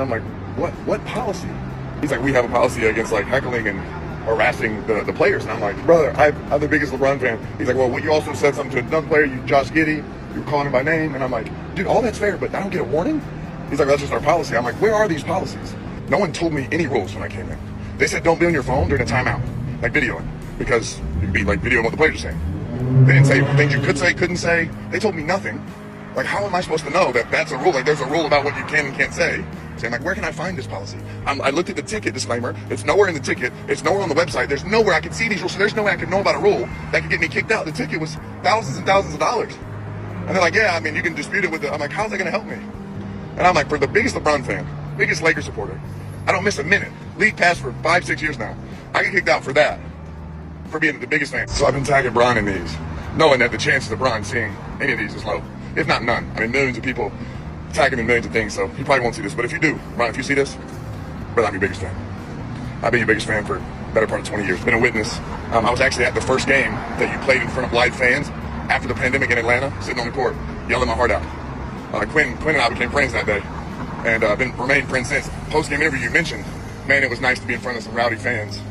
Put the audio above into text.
I'm like, what policy? He's like, we have a policy against like heckling and harassing the players. And I'm like, brother, I'm the biggest LeBron fan. He's like, well, you also said something to another player, you Josh Giddey, you were calling him by name. And I'm like, dude, all that's fair, but I don't get a warning? He's like, that's just our policy. I'm like, where are these policies? No one told me any rules when I came in. They said don't be on your phone during a timeout, like videoing, because you can be like videoing what the players are saying. They didn't say things you could say, couldn't say. They told me nothing. Like, how am I supposed to know that that's a rule? Like, there's a rule about what you can and can't say. So I'm like, where can I find this policy? I looked at the ticket disclaimer. It's nowhere in the ticket. It's nowhere on the website. There's nowhere I can see these rules. So there's no way I can know about a rule that could get me kicked out. The ticket was thousands and thousands of dollars. And they're like, yeah, I mean, you can dispute it with the... I'm like, how's that going to help me? And I'm like, for the biggest LeBron fan, biggest Lakers supporter, I don't miss a minute. League pass for 5-6 years now. I get kicked out for that, for being the biggest fan. So I've been tagging Bron in these, knowing that the chances of Bron seeing any of these is low, if not none. I mean, millions of people tag him in millions of things, so he probably won't see this. But if you do, Bron, if you see this, brother, I'm your biggest fan. I've been your biggest fan for the better part of 20 years. Been a witness. I was actually at the first game that you played in front of live fans after the pandemic in Atlanta, sitting on the court, yelling my heart out. Quinn and I became friends that day, and remained friends since. Post-game interview, you mentioned, man, it was nice to be in front of some rowdy fans.